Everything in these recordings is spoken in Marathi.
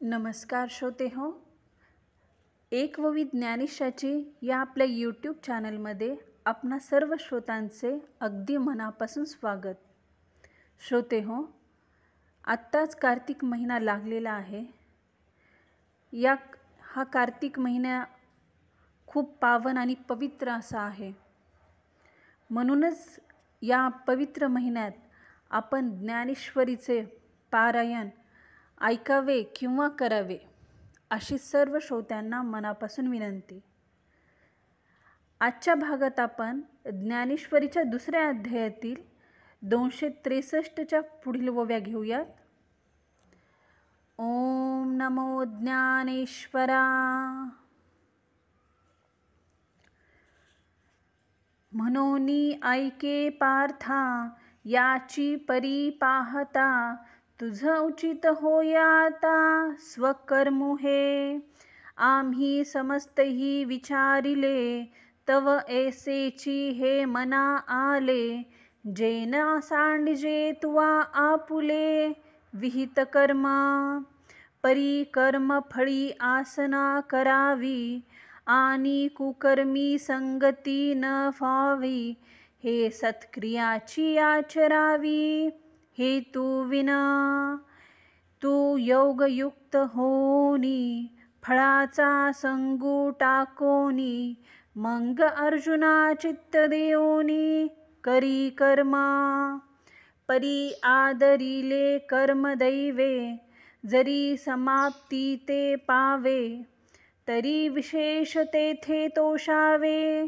नमस्कार श्रोते हो. एक व ज्ञानिशाची या आपल्या यूट्यूब चॅनलमध्ये आपणा सर्व श्रोतांचे अगदी मनापासून स्वागत. श्रोते हो, आत्ताच कार्तिक महिना लागलेला आहे. हा कार्तिक महिना खूप पावन आणि पवित्र असा आहे. म्हणूनच या पवित्र महिन्यात आपण ज्ञानेश्वरीचे पारायण ऐकावे किंवा करावे अशी सर्व श्रोत्यांना मनापासून विनंती. आजच्या भागात आपण ज्ञानेश्वरीच्या दुसऱ्या अध्यायातील 263च्या पुढील ओव्या घेऊयात. ओम नमो ज्ञानेश्वरा. म्हणोनी ऐके पार्था, याची परी पाहता, तुझ उचित होयाता स्वकर्मु हे. आम्ही समस्तही विचारिले, तव ऐसेची हे मना आले. जेना सांडजे तुवा आपुले विहित कर्म, परी कर्म फळी आसना करावी. आणि कुकर्मी संगती न फावी, हे सत्क्रियाची आचरावी. हे तू विना तू योगयुक्त होनी, फळाचा संगू टाकोनी. मग अर्जुना चित्त देऊनी, करी कर्म. परी आदरिले कर्म दैवे, जरी समाप्ती ते पावे. तरी विशेष तेथे तोषावे,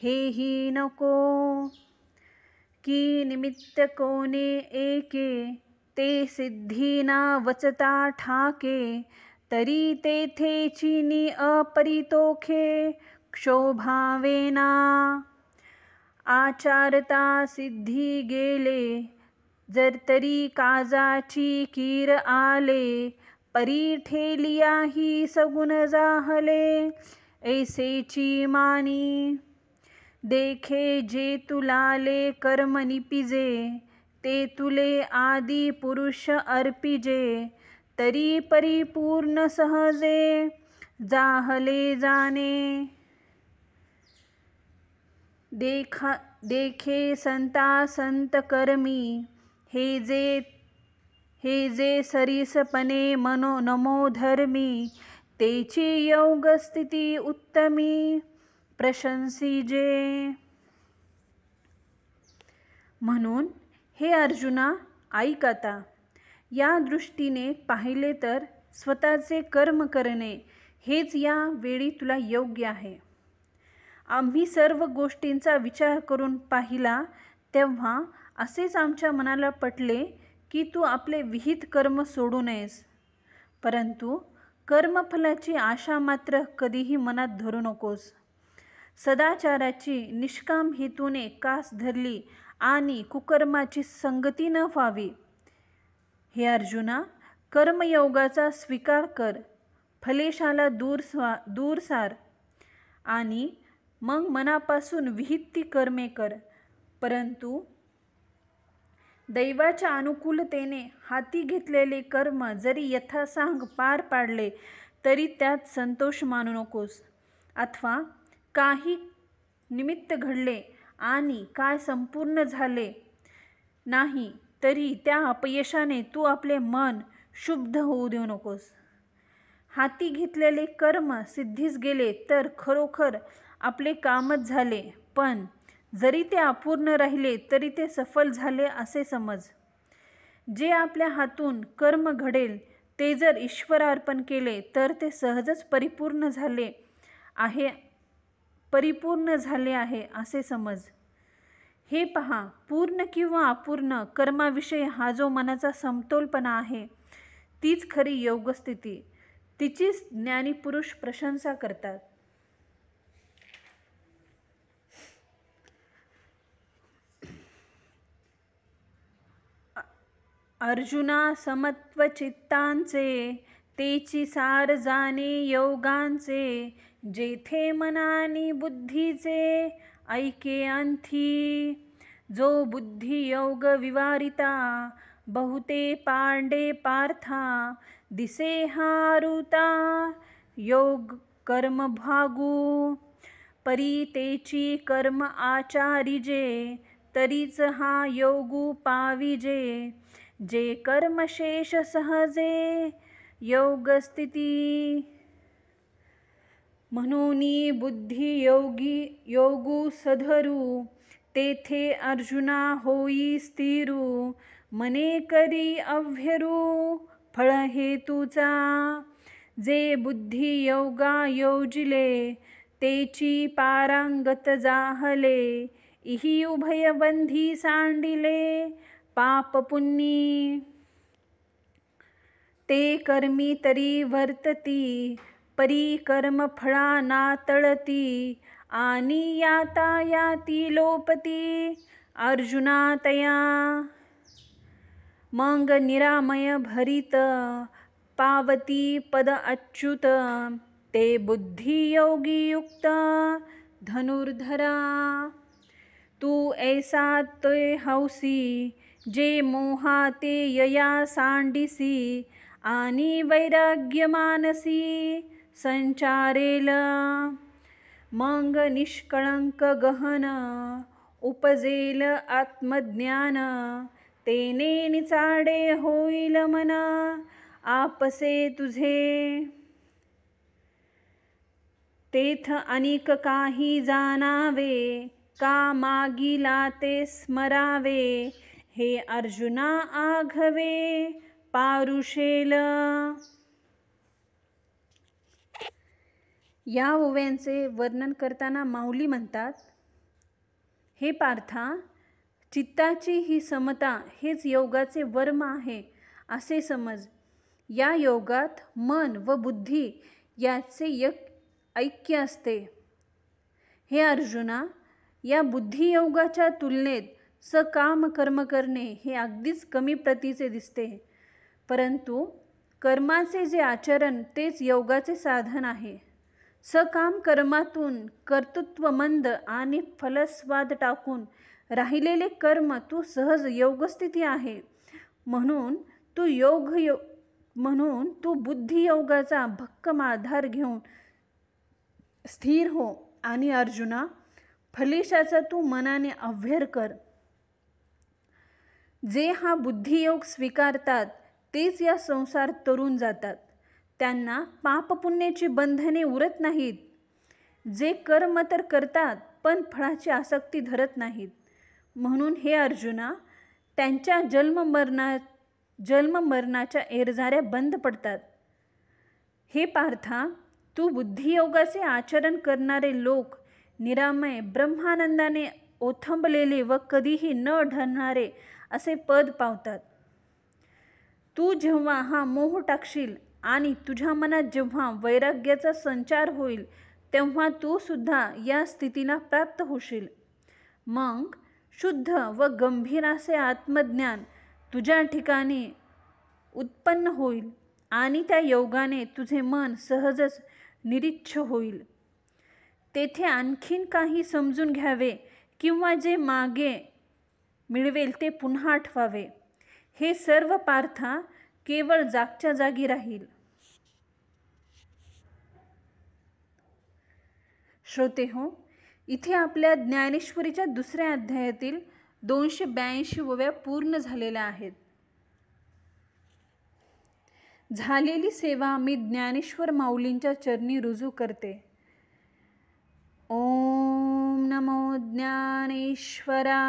हेही नको. की निमित्त कोणे एके, ते सिद्धी ना वचता ठाके. तरी तेथे चिनी अपरितोखे, क्षोभावेना. आचारता सिद्धी गेले, जर तरी काजाची कीर आले. परी ठेलिया ही सगुण जाहले, ऐसेची मानी. देखे जे तुलाले कर्म निपिजे, ते तुले आदि पुरुष अर्पिजे. तरी परिपूर्ण सहजे, जाहले जाणे. देखे संता संत कर्मी, हे जे सरीसपणे मनो नमो धर्मी. तेची योग स्थिती उत्तमी, प्रशंसिजे. म्हणून हे अर्जुना, ऐक आता. या दृष्टीने पाहिले तर स्वतःचे कर्म करणे हेच या वेळी तुला योग्य आहे. आम्ही सर्व गोष्टींचा विचार करून पाहिला तेव्हा असेच आमच्या मनाला पटले की तू आपले विहित कर्म सोडू नयेस. परंतु कर्मफलाची आशा मात्र कधीही मनात धरू नकोस. सदाचाराची निष्काम हेतूने कास धरली आणि कुकर्माची संगती न व्हावी. हे अर्जुना, कर्मयोगाचा स्वीकार कर, फलेशाला दूर सार आणि मग मनापासून विहित ती कर्मे कर. परंतु दैवाच्या अनुकूलतेने हाती घेतलेले कर्म जरी यथासांग पार पाडले तरी त्यात संतोष मानू नकोस. अथवा काही निमित्त घडले आणि काय संपूर्ण झाले नाही तरी त्या अपयशाने तू आपले मन शुद्ध होऊ देऊ नकोस. हाती घेतलेले कर्म सिद्धीस गेले तर खरोखर आपले कामच झाले, पण जरी ते अपूर्ण राहिले तरी ते सफल झाले असे समज. जे आपल्या हातून कर्म घडेल ते जर ईश्वरार्पण केले तर ते सहजच परिपूर्ण झाले आहे असे समज. हे पहा, पूर्ण किंवा अपूर्ण कर्माविषयी हा जो मनाचा समतोलपणा आहे तीच खरी योगस्थिती. तिचीच ज्ञानीपुरुष प्रशंसा करतात. अर्जुना, समत्व चित्तांचे, तेची सार जाणे योगांचे. जेथे मनानी बुद्धीचे, ऐके अंथी. जो बुद्धी योग विवारिता, बहुते पांडे पार्था दिसे हारुता योग कर्म भागू परी तेची कर्म आचारिजे तरीच हा योगू पाविजे जे कर्म शेष सहजे योग स्थिती म्हणूनी बुद्धी योगू सधरू तेथे अर्जुना होई स्थिरू मने करी अव्यरू फळ हेतूचा जे बुद्धी योगा योजिले तेची पारांगत जाहले इही उभय बंधी सांडिले पाप पुण्यी ते कर्मी तरी वर्तती परी कर्म फळा नातळती आणि याता याती लोपती अर्जुना तया मग निरामय भरित पावती पद अच्युत ते बुद्धी योगी युक्त धनुर्धरा तू ऐसा ते हौसी जे मोहा ते यया सांडिसी आणि वैराग्य मानसी संचारेल मग निष्कळंक गहन उपजेल आत्मज्ञान तेने निचाडे होईल मन आपसे तुझे तेथ अनेक काही जाणावे का मागिला ते स्मरावे हे अर्जुना आघवे पारुशेल या ओव्यांचे वर्णन करताना माऊली म्हणतात, हे पार्था, चित्ताची ही समता हेच योगाचे वर्म आहे असे समज. या योगात मन व बुद्धी याचे ऐक्य असते. हे अर्जुना, या बुद्धियोगाच्या तुलनेत सकाम कर्म करणे हे अगदीच कमी प्रतीचे दिसते. परंतु कर्माचे जे आचरण तेच योगाचे साधन आहे. सकाम कर्मातून कर्तृत्वमंद आणि फलस्वाद टाकून राहिलेले कर्म तू सहज योगस्थिती आहे. म्हणून तू बुद्धियोगाचा भक्कम आधार घेऊन स्थिर हो आणि अर्जुना, फलेशाचा तू मनाने अव्यय कर. जे हा बुद्धियोग स्वीकारतात तेच या संसार तरून जातात. त्यांना पापपुण्याची बंधने उरत नाहीत. जे कर्म तर करतात पण फळाची आसक्ती धरत नाहीत. म्हणून हे अर्जुना, त्यांच्या जन्ममरणाच्या एरझाऱ्या बंद पडतात. हे पार्था, तू बुद्धियोगाचे आचरण करणारे लोक निरामय ब्रह्मानंदाने ओथंबलेले व कधीही न ढळणारे असे पद पावतात. तू जेव्हा हा मोह टाकशील आणि तुझ्या मनात जेव्हा वैराग्याचा संचार होईल तेव्हा तू सुद्धा या स्थितीला प्राप्त होशील. मग शुद्ध व गंभीर असे आत्मज्ञान तुझ्या ठिकाणी उत्पन्न होईल आणि त्या योगाने तुझे मन सहजच निरीच्छ होईल. तेथे आणखीन काही समजून घ्यावे किंवा जे मागे मिळवेल ते पुन्हा आठवावे, हे सर्व पार्था केवळ जागच्या जागी राहील. श्रोतेहो, इथे आपल्या ज्ञानेश्वरीच्या दुसऱ्या अध्यायातील 282 ओव्या पूर्ण झालेल्या आहेत. झालेली सेवा मी ज्ञानेश्वर माऊलींच्या चरणी रुजू करते. ओम नमो ज्ञानेश्वरा.